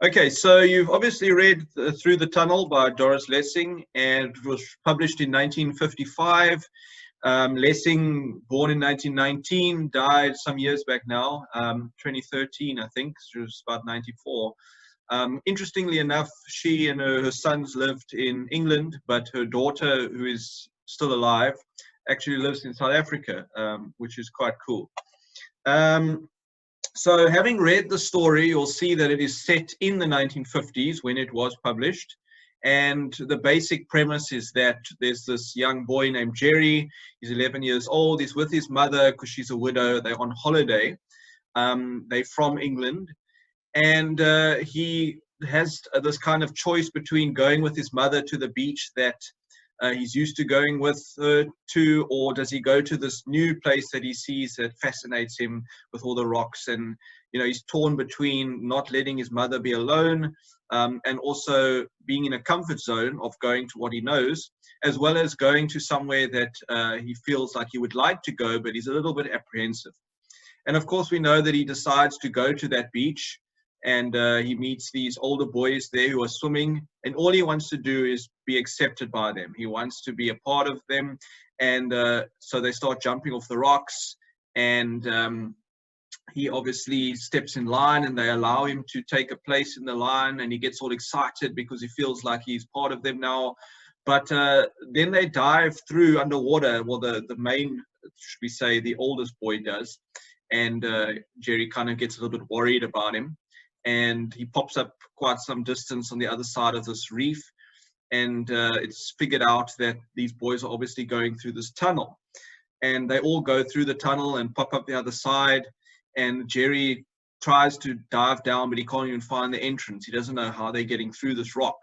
Okay, so you've obviously read Through the Tunnel by Doris Lessing, and it was published in 1955. Lessing, born in 1919, died some years back now, 2013, I think. She was about 94. Interestingly enough, she and her sons lived in England, but her daughter, who is still alive, actually lives in South Africa, which is quite cool. So having read the story, you'll see that it is set in the 1950s when it was published. And the basic premise is that there's this young boy named Jerry. He's 11 years old. He's with his mother because she's a widow. They're on holiday. They're from England. And he has this kind of choice between going with his mother to the beach that he's used to going with her to, or does he go to this new place that he sees that fascinates him with all the rocks? And, you know, he's torn between not letting his mother be alone and also being in a comfort zone of going to what he knows, as well as going to somewhere that he feels like he would like to go, but he's a little bit apprehensive. And of course, we know that he decides to go to that beach, and he meets these older boys there who are swimming, and all he wants to do is be accepted by them. He wants to be a part of them, and so they start jumping off the rocks, and he obviously steps in line, and they allow him to take a place in the line, and he gets all excited because he feels like he's part of them now. But then they dive through underwater. Well, the main, should we say, the oldest boy does, and Jerry kind of gets a little bit worried about him. And he pops up quite some distance on the other side of this reef. And it's figured out that these boys are obviously going through this tunnel. And they all go through the tunnel and pop up the other side. And Jerry tries to dive down, but he can't even find the entrance. He doesn't know how they're getting through this rock.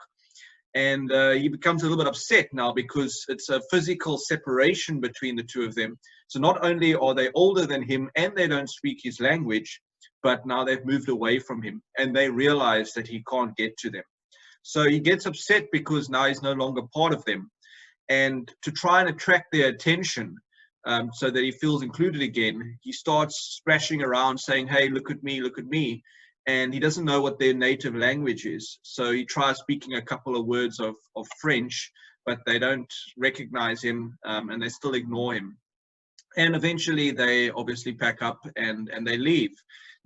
And he becomes a little bit upset now because it's a physical separation between the two of them. So not only are they older than him and they don't speak his language, but now they've moved away from him and they realize that he can't get to them. So he gets upset because now he's no longer part of them. And to try and attract their attention so that he feels included again, he starts splashing around saying, "Hey, look at me, look at me." And he doesn't know what their native language is. So he tries speaking a couple of words of French, but they don't recognize him and they still ignore him. And eventually they obviously pack up and they leave.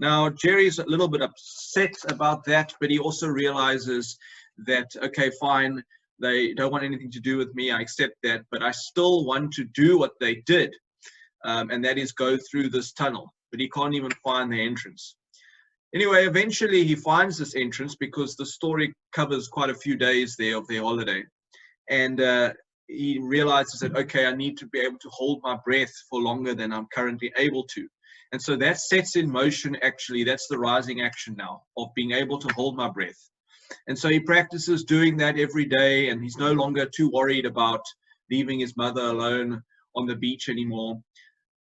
Now, Jerry's a little bit upset about that, but he also realizes that, okay, fine, they don't want anything to do with me. I accept that, but I still want to do what they did, and that is go through this tunnel. But he can't even find the entrance. Anyway, eventually he finds this entrance because the story covers quite a few days there of their holiday. And he realizes that, okay, I need to be able to hold my breath for longer than I'm currently able to. And so that sets in motion, actually, that's the rising action now of being able to hold my breath. And so he practices doing that every day, and he's no longer too worried about leaving his mother alone on the beach anymore,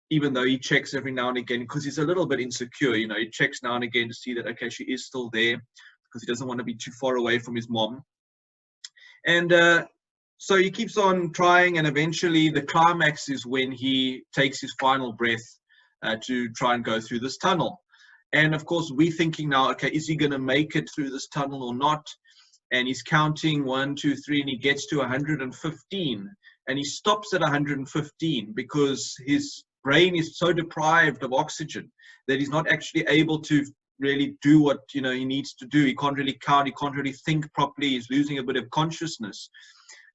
even though he checks every now and again because he's a little bit insecure. You know, he checks now and again to see that, okay, she is still there because he doesn't want to be too far away from his mom. And so he keeps on trying, and eventually the climax is when he takes his final breath to try and go through this tunnel. And of course, we're thinking now, okay, is he going to make it through this tunnel or not? And he's counting 1, 2, 3, and he gets to 115. And he stops at 115 because his brain is so deprived of oxygen that he's not actually able to really do what, you know, he needs to do. He can't really count. He can't really think properly. He's losing a bit of consciousness.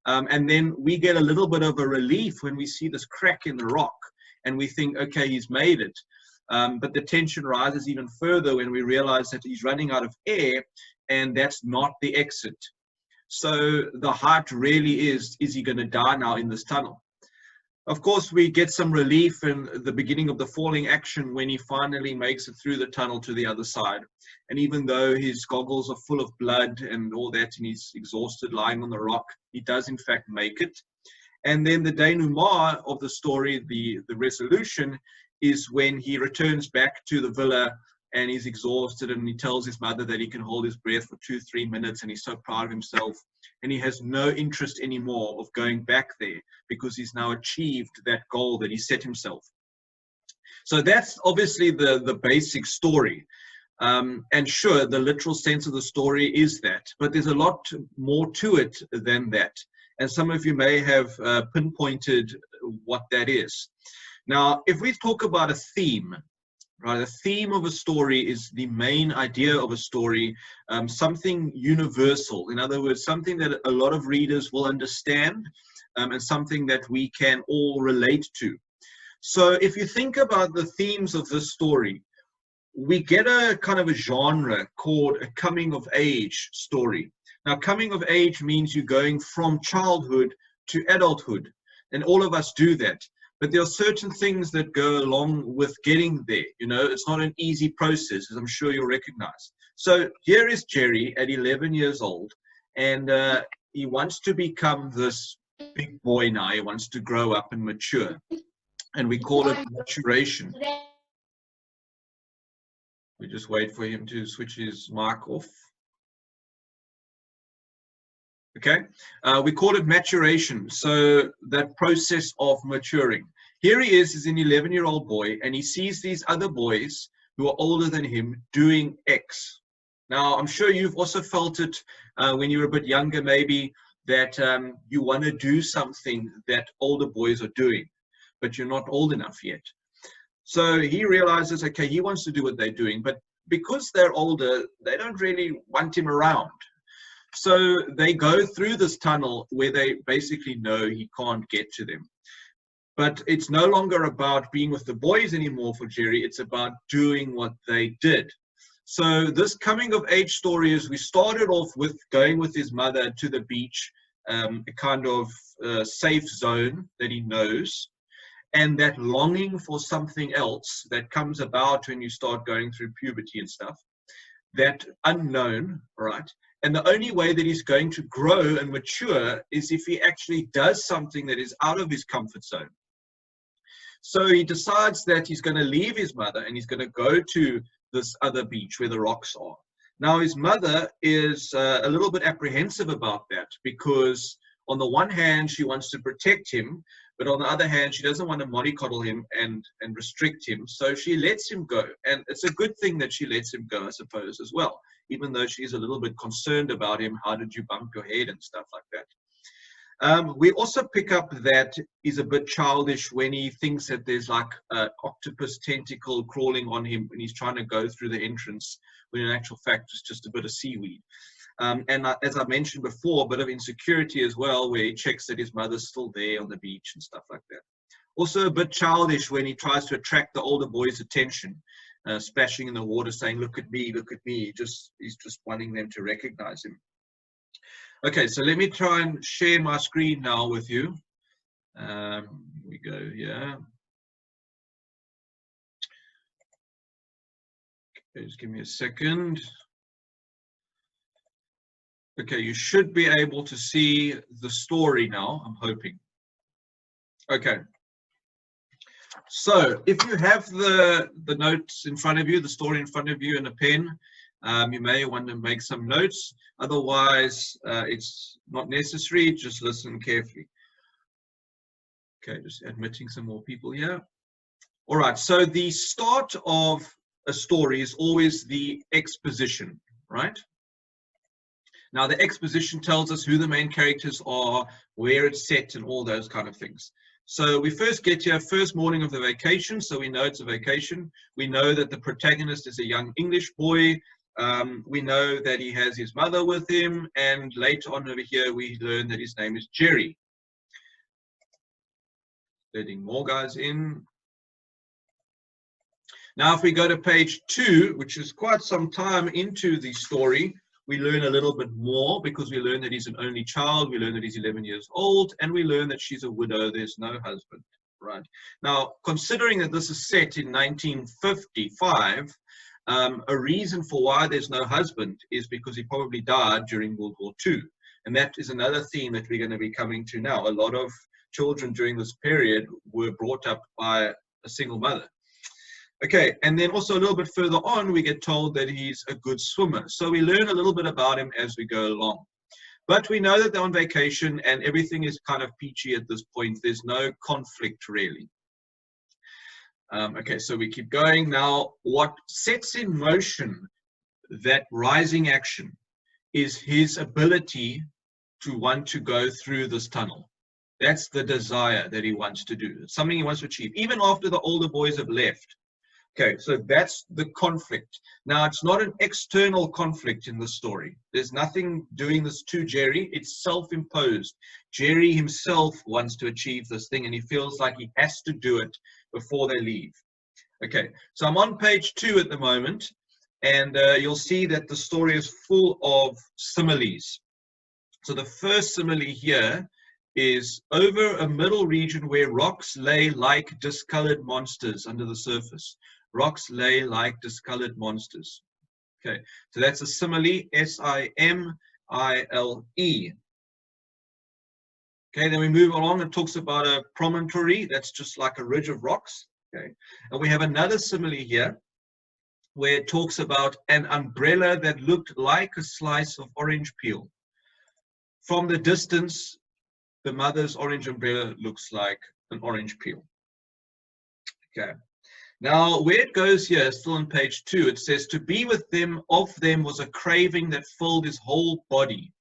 And then we get a little bit of a relief when we see this crack in the rock. And we think, okay, he's made it. But the tension rises even further when we realize that he's running out of air, and that's not the exit. So the heart really is he going to die now in this tunnel? Of course, we get some relief in the beginning of the falling action when he finally makes it through the tunnel to the other side. And even though his goggles are full of blood and all that, and he's exhausted lying on the rock, he does in fact make it. And then the denouement of the story, the resolution, is when he returns back to the villa and he's exhausted, and he tells his mother that he can hold his breath for 2-3 minutes, and he's so proud of himself. And he has no interest anymore of going back there because he's now achieved that goal that he set himself. So that's obviously the basic story. And sure, the literal sense of the story is that, but there's a lot more to it than that. And some of you may have pinpointed what that is. Now, if we talk about a theme, right, the theme of a story is the main idea of a story, something universal. In other words, something that a lot of readers will understand, and something that we can all relate to. So if you think about the themes of this story, we get a kind of a genre called a coming of age story. Now, coming of age means you're going from childhood to adulthood, and all of us do that. But there are certain things that go along with getting there. You know, it's not an easy process, as I'm sure you'll recognize. So here is Jerry at 11 years old, and he wants to become this big boy now. He wants to grow up and mature, and we call it maturation. We just wait for him to switch his mic off. Okay, we call it maturation. So that process of maturing. Here he is an 11-year-old boy, and he sees these other boys who are older than him doing X. Now, I'm sure you've also felt it when you were a bit younger, maybe, that you want to do something that older boys are doing, but you're not old enough yet. So he realizes, okay, he wants to do what they're doing, but because they're older, they don't really want him around. So they go through this tunnel where they basically know he can't get to them. But it's no longer about being with the boys anymore for Jerry. It's about doing what they did. So this coming of age story is, we started off with going with his mother to the beach, a kind of safe zone that he knows. And that longing for something else that comes about when you start going through puberty and stuff, that unknown, right? And the only way that he's going to grow and mature is if he actually does something that is out of his comfort zone. So he decides that he's going to leave his mother and he's going to go to this other beach where the rocks are. Now, his mother is a little bit apprehensive about that, because on the one hand, she wants to protect him, but on the other hand, she doesn't want to mollycoddle him and restrict him. So she lets him go. And it's a good thing that she lets him go, I suppose, as well, even though she's a little bit concerned about him. How did you bump your head and stuff like that? We also pick up that he's a bit childish when he thinks that there's like an octopus tentacle crawling on him when he's trying to go through the entrance, when in actual fact it's just a bit of seaweed. And as I mentioned before, a bit of insecurity as well, where he checks that his mother's still there on the beach and stuff like that. Also a bit childish when he tries to attract the older boy's attention, splashing in the water, saying, look at me, look at me. He's just wanting them to recognize him. Okay, so let me try and share my screen now with you. Here we go here. Okay, just give me a second. Okay, you should be able to see the story now, I'm hoping. Okay. So if you have the notes in front of you, the story in front of you, and a pen, you may want to make some notes. Otherwise, it's not necessary. Just listen carefully. Okay, just admitting some more people here. All right, so the start of a story is always the exposition, right? Now, the exposition tells us who the main characters are, where it's set, and all those kind of things. So we first get here, first morning of the vacation, so we know it's a vacation. We know that the protagonist is a young English boy. We know that he has his mother with him, and later on over here we learn that his name is Jerry. Letting more guys in. Now, if we go to page 2, which is quite some time into the story, we learn a little bit more, because we learn that he's an only child, we learn that he's 11 years old, and we learn that she's a widow, there's no husband, right? Now, considering that this is set in 1955, a reason for why there's no husband is because he probably died during World War II. And that is another theme that we're going to be coming to now. A lot of children during this period were brought up by a single mother. Okay, and then also a little bit further on, we get told that he's a good swimmer. So we learn a little bit about him as we go along. But we know that they're on vacation and everything is kind of peachy at this point. There's no conflict really. Okay, so we keep going. Now, what sets in motion that rising action is his ability to want to go through this tunnel. That's the desire that he wants to do. It's something he wants to achieve, even after the older boys have left. Okay, so that's the conflict. Now, it's not an external conflict in the story. There's nothing doing this to Jerry. It's self-imposed. Jerry himself wants to achieve this thing, and he feels like he has to do it before they leave. Okay, so I'm on page 2 at the moment, and you'll see that the story is full of similes. So the first simile here is over a middle region where rocks lay like discolored monsters under the surface. Rocks lay like discolored monsters. Okay, so that's a simile, S-I-M-I-L-E. Okay, then we move along and talks about a promontory. That's just like a ridge of rocks. Okay, and we have another simile here where it talks about an umbrella that looked like a slice of orange peel. From the distance, the mother's orange umbrella looks like an orange peel. Okay. Now, where it goes here, still on page 2, it says, to be with them, of them was a craving that filled his whole body.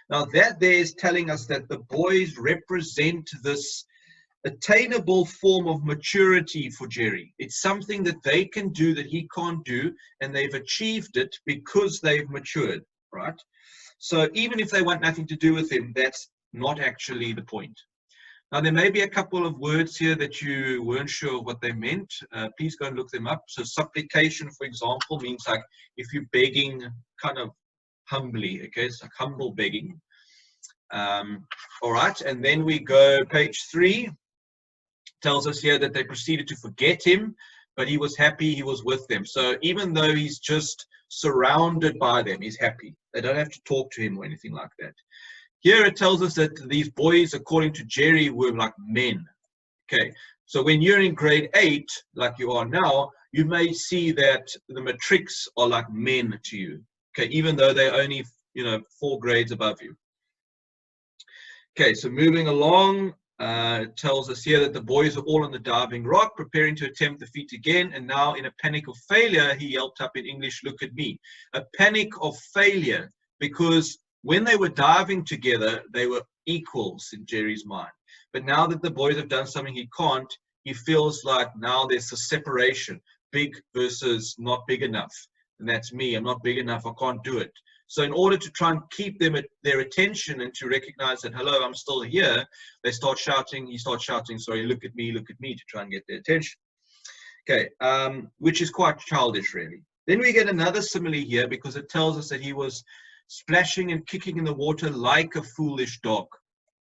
Now, that there is telling us that the boys represent this attainable form of maturity for Jerry. It's something that they can do that he can't do, and they've achieved it because they've matured, right? So even if they want nothing to do with him, that's not actually the point. Now, there may be a couple of words here that you weren't sure what they meant. Please go and look them up. So supplication, for example, means like if you're begging kind of humbly, okay? It's like humble begging. All right, and then we go page 3. Tells us here that they proceeded to forget him, but he was happy he was with them. So even though he's just surrounded by them, he's happy. They don't have to talk to him or anything like that. Here it tells us that these boys, according to Jerry, were like men. Okay, so when you're in grade 8, like you are now, you may see that the matrics are like men to you. Okay, even though they're only, 4 grades above you. Okay, so moving along, it tells us here that the boys are all on the diving rock, preparing to attempt the feat again, and now in a panic of failure, he yelped up in English, "Look at me." A panic of failure, because when they were diving together, they were equals in Jerry's mind. But now that the boys have done something he can't, he feels like now there's a separation, big versus not big enough. And that's me, I'm not big enough, I can't do it. So in order to try and keep them at their attention and to recognize that, hello, I'm still here, he starts shouting, sorry, look at me, to try and get their attention. Okay, which is quite childish, really. Then we get another simile here because it tells us that he was splashing and kicking in the water like a foolish dog.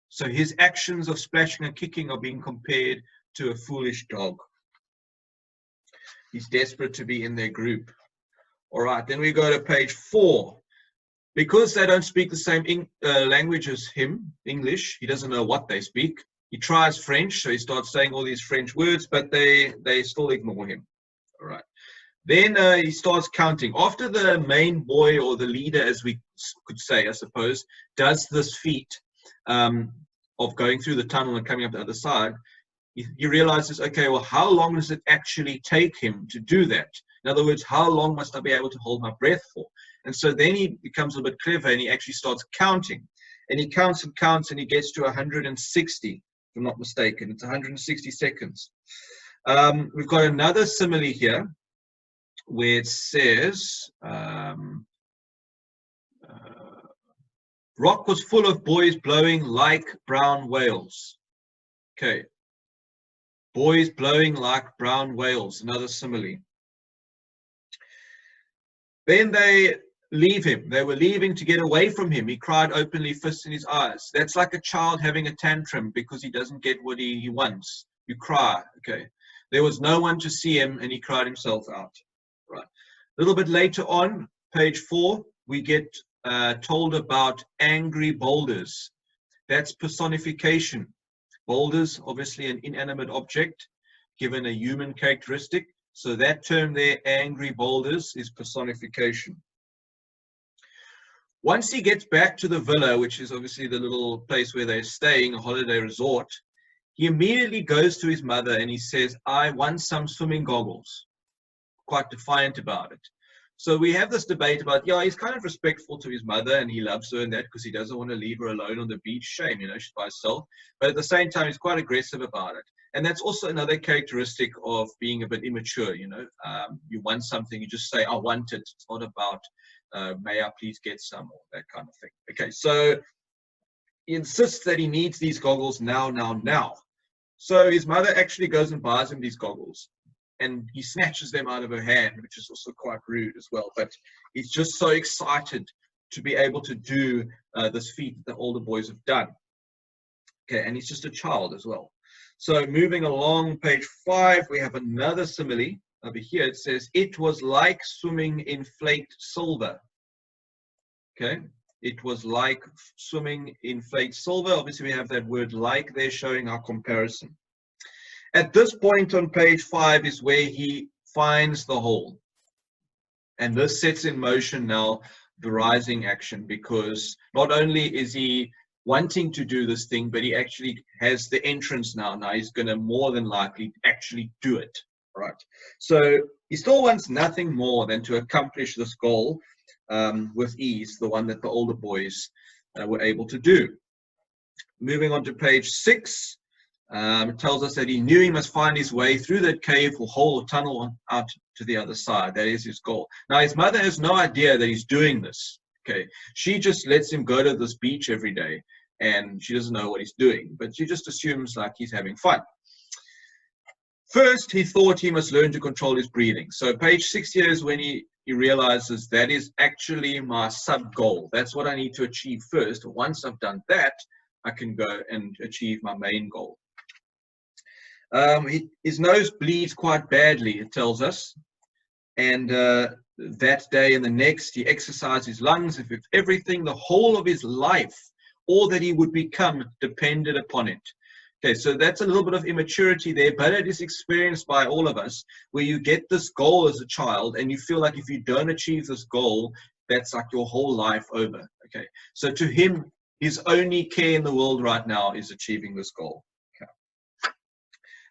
So his actions of splashing and kicking are being compared to a foolish dog. He's desperate to be in their group. All right, then we go to page 4. Because they don't speak the same language as him, English, he doesn't know what they speak. He tries French, so he starts saying all these French words, but they still ignore him. All right. Then he starts counting. After the main boy, or the leader, as we could say, I suppose, does this feat of going through the tunnel and coming up the other side, he realizes, okay, well, how long does it actually take him to do that? In other words, how long must I be able to hold my breath for? And so then he becomes a bit clever and he actually starts counting. And he counts and counts and he gets to 160, if I'm not mistaken. It's 160 seconds. We've got another simile here where it says, rock was full of boys blowing like brown whales. Okay. Boys blowing like brown whales, another simile. Then they leave him. They were leaving to get away from him. He cried openly, fists in his eyes. That's like a child having a tantrum because he doesn't get what he wants. You cry, okay. There was no one to see him and he cried himself out. Right. A little bit later on, page 4, we get told about angry boulders. That's personification. Boulders, obviously an inanimate object, given a human characteristic. So that term there, angry boulders, is personification. Once he gets back to the villa, which is obviously the little place where they're staying, a holiday resort, he immediately goes to his mother and he says, I want some swimming goggles. Quite defiant about it. So we have this debate about, yeah, he's kind of respectful to his mother and he loves her and that because he doesn't want to leave her alone on the beach. Shame, you know, she's by herself. But at the same time, he's quite aggressive about it. And that's also another characteristic of being a bit immature, you know. You want something, you just say, I want it. It's not about, may I please get some, or that kind of thing. Okay, so he insists that he needs these goggles now, now, now. So his mother actually goes and buys him these goggles. And he snatches them out of her hand, which is also quite rude as well. But he's just so excited to be able to do this feat that the older boys have done. Okay, and he's just a child as well. So moving along, page 5, we have another simile. Over here it says, it was like swimming in flaked silver. Okay, it was like swimming in flaked silver. Obviously, we have that word like there showing our comparison. At this point on page 5 is where he finds the hole. And this sets in motion now the rising action, because not only is he wanting to do this thing, but he actually has the entrance now. Now he's going to more than likely actually do it. Right. So he still wants nothing more than to accomplish this goal with ease, the one that the older boys were able to do. Moving on to page 6. It tells us that he knew he must find his way through that cave or hole or tunnel out to the other side. That is his goal. Now, his mother has no idea that he's doing this. Okay, she just lets him go to this beach every day, and she doesn't know what he's doing, but she just assumes like he's having fun. First, he thought he must learn to control his breathing. So page 6 here is when he realizes that is actually my sub-goal. That's what I need to achieve first. Once I've done that, I can go and achieve my main goal. His nose bleeds quite badly, it tells us. And that day and the next, he exercised his lungs. If everything, the whole of his life, all that he would become depended upon it. Okay, so that's a little bit of immaturity there, but it is experienced by all of us, where you get this goal as a child and you feel like if you don't achieve this goal, that's like your whole life over. Okay, so to him, his only care in the world right now is achieving this goal.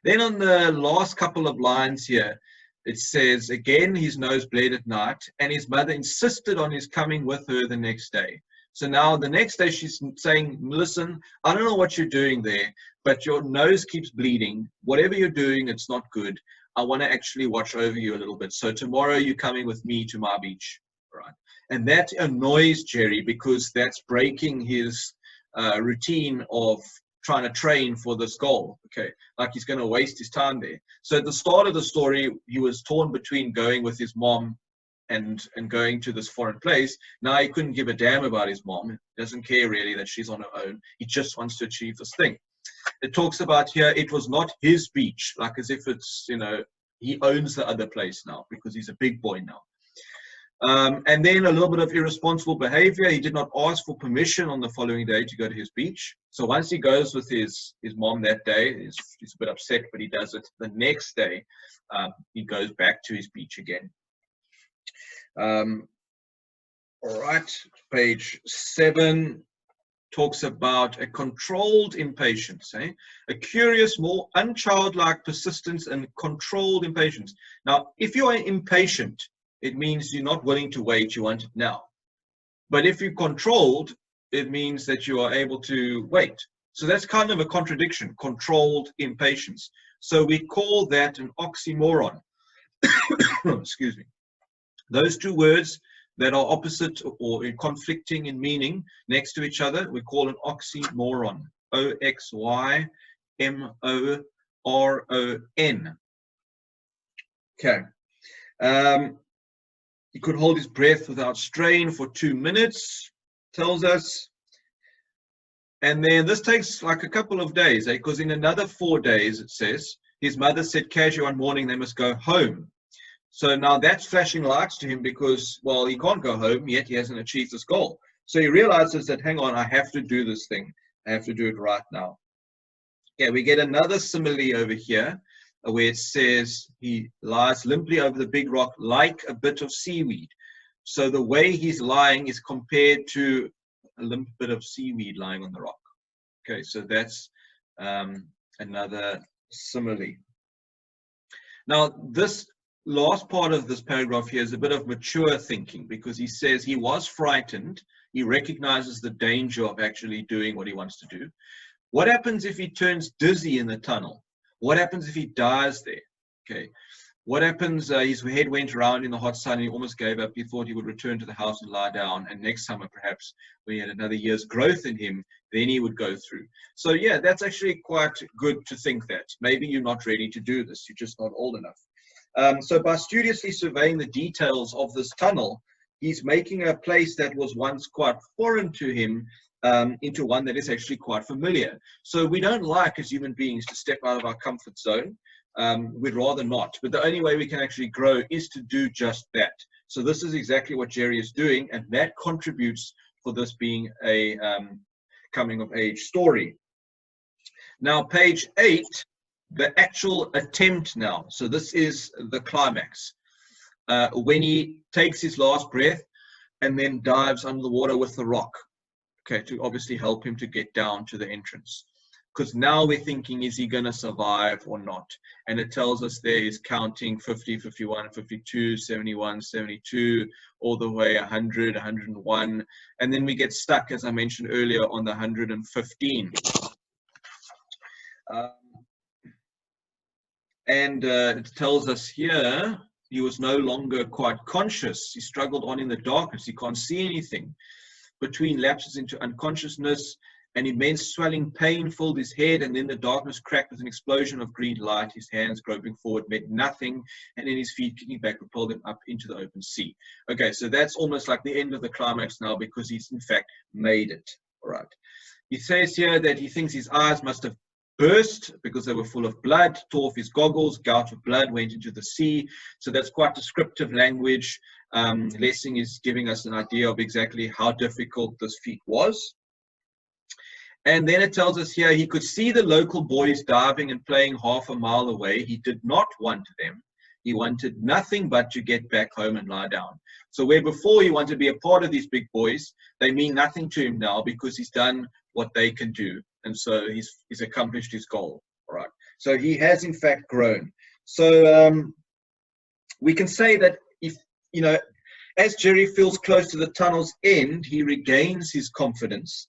Then on the last couple of lines here, it says, again, his nose bled at night, and his mother insisted on his coming with her the next day. So now the next day she's saying, listen, I don't know what you're doing there, but your nose keeps bleeding. Whatever you're doing, it's not good. I want to actually watch over you a little bit. So tomorrow you're coming with me to my beach. Right? And that annoys Jerry because that's breaking his routine of trying to train for this goal. Okay, like he's going to waste his time there. So at the start of the story, he was torn between going with his mom and going to this foreign place. Now he couldn't give a damn about his mom. He doesn't care really that she's on her own. He just wants to achieve this thing. It talks about here, it was not his beach, like as if it's, you know, he owns the other place now because he's a big boy now. And then a little bit of irresponsible behavior. He did not ask for permission on the following day to go to his beach. So once he goes with his mom that day, he's a bit upset, but he does it. The next day, he goes back to his beach again. All right, page 7 talks about a controlled impatience, a curious, more unchildlike persistence and controlled impatience. Now, if you are impatient, it means you're not willing to wait, you want it now. But if you're controlled, it means that you are able to wait. So that's kind of a contradiction, controlled impatience. So we call that an oxymoron. Excuse me. Those two words that are opposite or conflicting in meaning next to each other, we call an oxymoron. O-X-Y-M-O-R-O-N. Okay. He could hold his breath without strain for 2 minutes, tells us. And then this takes like a couple of days, because in another 4 days, it says, his mother said casually one morning they must go home. So now that's flashing lights to him because, well, he can't go home, yet he hasn't achieved this goal. So he realizes that, hang on, I have to do this thing. I have to do it right now. Yeah, we get another simile over here where it says he lies limply over the big rock like a bit of seaweed. So the way he's lying is compared to a limp bit of seaweed lying on the rock. Okay, so that's another simile. Now, this last part of this paragraph here is a bit of mature thinking, because he says he was frightened. He recognizes the danger of actually doing what he wants to do. What happens if he turns dizzy in the tunnel? What happens if he dies there? Okay. What happens? His head went around in the hot sun and he almost gave up. He thought he would return to the house and lie down. And next summer, perhaps, when he had another year's growth in him, then he would go through. So, yeah, that's actually quite good to think that. Maybe you're not ready to do this. You're just not old enough. So by studiously surveying the details of this tunnel, he's making a place that was once quite foreign to him into one that is actually quite familiar. So we don't like, as human beings, to step out of our comfort zone. We'd rather not, but the only way we can actually grow is to do just that. So this is exactly what Jerry is doing, and that contributes for this being a coming of age story. Now, page 8, the actual attempt now. So this is the climax, when he takes his last breath and then dives under the water with the rock, okay, to obviously help him to get down to the entrance. Because now we're thinking, is he going to survive or not? And it tells us there he's counting 50, 51, 52, 71, 72, all the way 100, 101. And then we get stuck, as I mentioned earlier, on the 115. It tells us here he was no longer quite conscious. He struggled on in the darkness. He can't see anything. Between lapses into unconsciousness, an immense swelling pain filled his head, and then the darkness cracked with an explosion of green light. His hands groping forward meant nothing, and then his feet kicking back propelled him up into the open sea. Okay, so that's almost like the end of the climax now, because he's in fact made it. All right. He says here that he thinks his eyes must have burst because they were full of blood, tore off his goggles, gout of blood went into the sea. So that's quite descriptive language. Lessing is giving us an idea of exactly how difficult this feat was. And then it tells us here he could see the local boys diving and playing half a mile away. He did not want them. He wanted nothing but to get back home and lie down. So where before he wanted to be a part of these big boys, they mean nothing to him now because he's done what they can do. And so he's accomplished his goal. All right. So he has in fact grown. So we can say that if, you know, as Jerry feels close to the tunnel's end, he regains his confidence.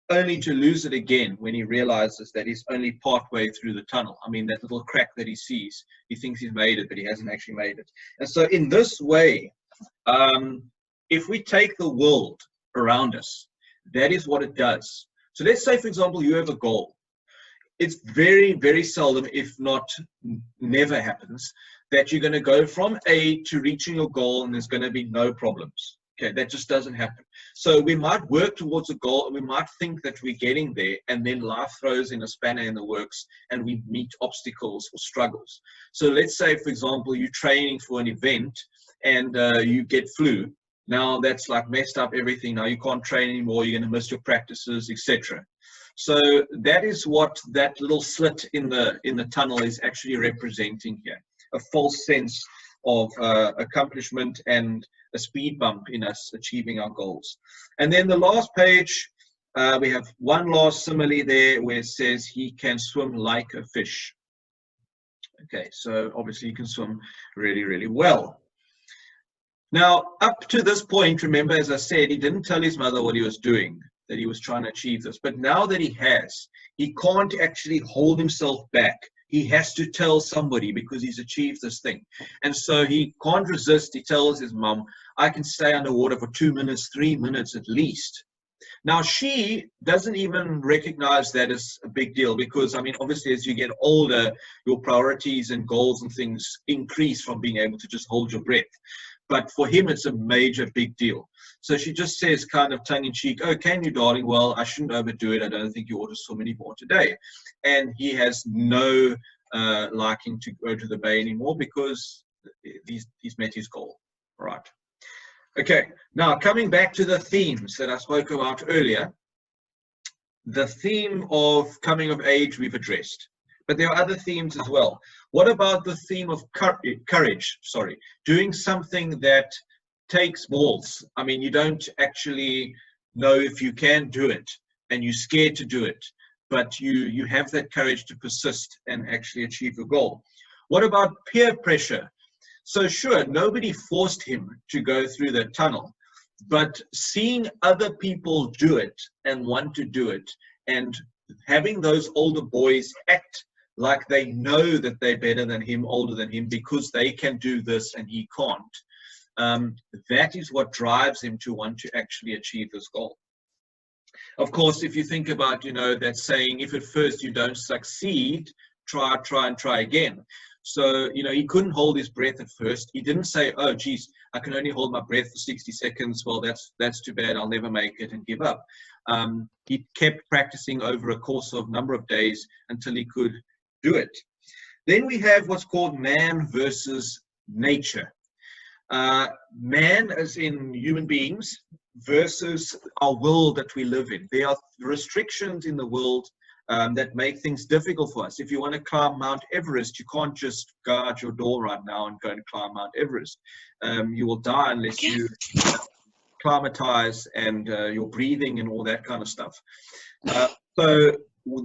Only to lose it again when he realizes that he's only partway through the tunnel. I mean, that little crack that he sees, he thinks he's made it, but he hasn't actually made it. And so in this way, if we take the world around us, that is what it does. So let's say, for example, you have a goal. It's very, very seldom, if not never happens, that you're going to go from A to reaching your goal and there's going to be no problems. Okay, that just doesn't happen. So we might work towards a goal and we might think that we're getting there, and then life throws in a spanner in the works and we meet obstacles or struggles. So let's say, for example, you're training for an event and you get flu. Now that's like messed up everything. Now you can't train anymore. You're going to miss your practices, etc. So that is what that little slit in the tunnel is actually representing here. A false sense of accomplishment and a speed bump in us achieving our goals. And then the last page, we have one last simile there where it says he can swim like a fish. Okay, so obviously he can swim really, really well. Now, up to this point, remember, as I said, he didn't tell his mother what he was doing, that he was trying to achieve this. But now that he has, he can't actually hold himself back. He has to tell somebody because he's achieved this thing. And so he can't resist. He tells his mom, I can stay underwater for 2 minutes, 3 minutes at least. Now, she doesn't even recognize that as a big deal because, I mean, obviously, as you get older, your priorities and goals and things increase from being able to just hold your breath. But for him, it's a major big deal. So she just says, kind of tongue-in-cheek, oh, can you, darling? Well, I shouldn't overdo it. I don't think you ought to swim anymore today. And he has no liking to go to the bay anymore because he's met his goal. Right. Okay, now coming back to the themes that I spoke about earlier. The theme of coming of age we've addressed. But there are other themes as well. What about the theme of courage? Doing something that takes balls. I mean, you don't actually know if you can do it, and you're scared to do it, but you have that courage to persist and actually achieve your goal. What about peer pressure? So sure, nobody forced him to go through that tunnel, but seeing other people do it and want to do it, and having those older boys act like they know that they're better than him, older than him, because they can do this and he can't, that is what drives him to want to actually achieve this goal. Of course, if you think about, that saying, if at first you don't succeed, try and try again. So, he couldn't hold his breath at first. He didn't say, oh, geez, I can only hold my breath for 60 seconds. Well, that's too bad. I'll never make it, and give up. He kept practicing over a course of a number of days until he could do it. Then we have what's called man versus nature. Man, as in human beings, versus our world that we live in. There are restrictions in the world that make things difficult for us. If you want to climb Mount Everest, you can't just go out your door right now and go and climb Mount Everest. You will die unless you climatize and your breathing and all that kind of stuff. So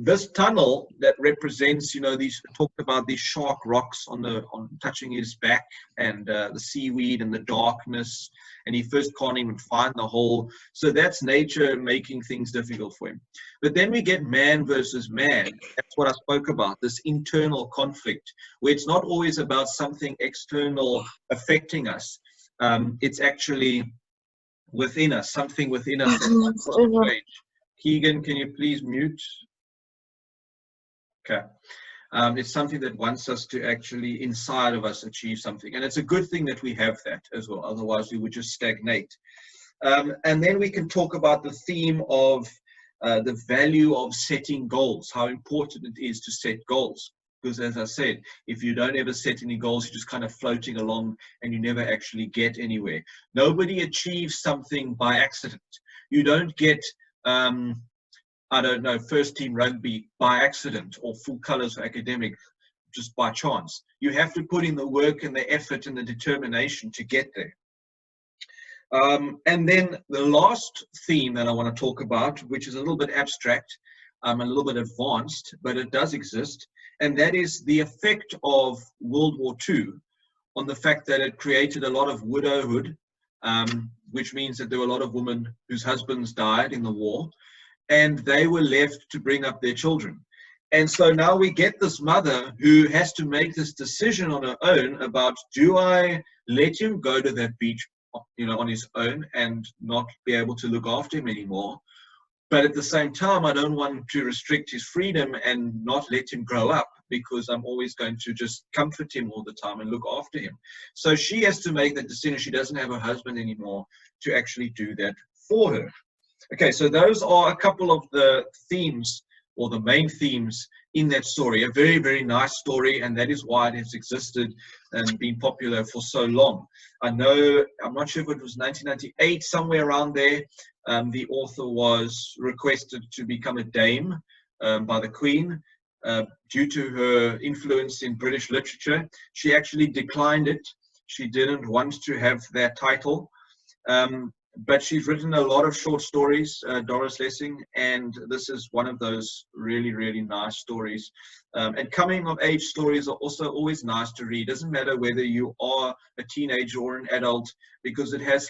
this tunnel that represents, these talked about these sharp rocks on touching his back, and the seaweed and the darkness, and he first can't even find the hole. So that's nature making things difficult for him. But then we get man versus man. That's what I spoke about, this internal conflict, where it's not always about something external affecting us. It's actually within us, something within us that wants us to change. Keegan, can you please mute? Okay. It's something that wants us to actually, inside of us, achieve something. And it's a good thing that we have that as well. Otherwise, we would just stagnate. And then we can talk about the theme of the value of setting goals, how important it is to set goals. Because as I said, if you don't ever set any goals, you're just kind of floating along and you never actually get anywhere. Nobody achieves something by accident. You don't get I don't know, first team rugby by accident, or full colors for academic just by chance. You have to put in the work and the effort and the determination to get there. And then the last theme that I want to talk about, which is a little bit abstract, a little bit advanced, but it does exist, and that is the effect of World War II on the fact that it created a lot of widowhood, which means that there were a lot of women whose husbands died in the war, and they were left to bring up their children. And so now we get this mother who has to make this decision on her own about, do I let him go to that beach, on his own and not be able to look after him anymore? But at the same time, I don't want to restrict his freedom and not let him grow up, because I'm always going to just comfort him all the time and look after him. So she has to make that decision. She doesn't have a husband anymore to actually do that for her. Okay, so those are a couple of the themes, or the main themes in that story. A very, very nice story, and that is why it has existed and been popular for so long. I'm not sure if it was 1998, somewhere around there, the author was requested to become a dame by the Queen due to her influence in British literature. She actually declined it. She didn't want to have that title. But she's written a lot of short stories, Doris Lessing, and this is one of those really, really nice stories. And coming of age stories are also always nice to read. Doesn't matter whether you are a teenager or an adult, because it has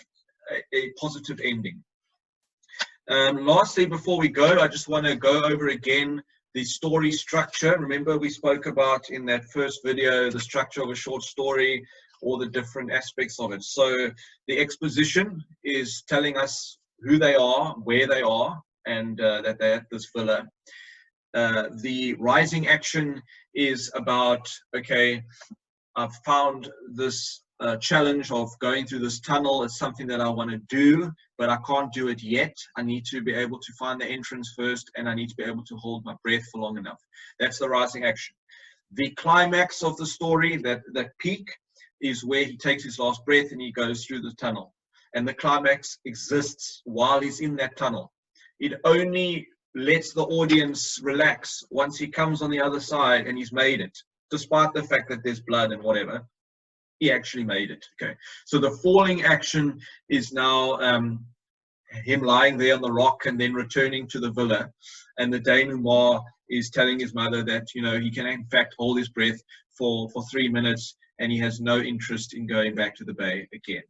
a positive ending. Lastly, before we go, I just want to go over again the story structure. Remember, we spoke about in that first video the structure of a short story, all the different aspects of it. So the exposition is telling us who they are, where they are, and that they're at this villa. The rising action is about, okay, I've found this challenge of going through this tunnel. It's something that I want to do, but I can't do it yet. I need to be able to find the entrance first, and I need to be able to hold my breath for long enough. That's the rising action. The climax of the story, that peak, is where he takes his last breath and he goes through the tunnel. And the climax exists while he's in that tunnel. It only lets the audience relax once he comes on the other side and he's made it, despite the fact that there's blood and whatever. He actually made it. Okay, so the falling action is now him lying there on the rock and then returning to the villa, and the denouement is telling his mother that he can in fact hold his breath for 3 minutes, and he has no interest in going back to the bay again.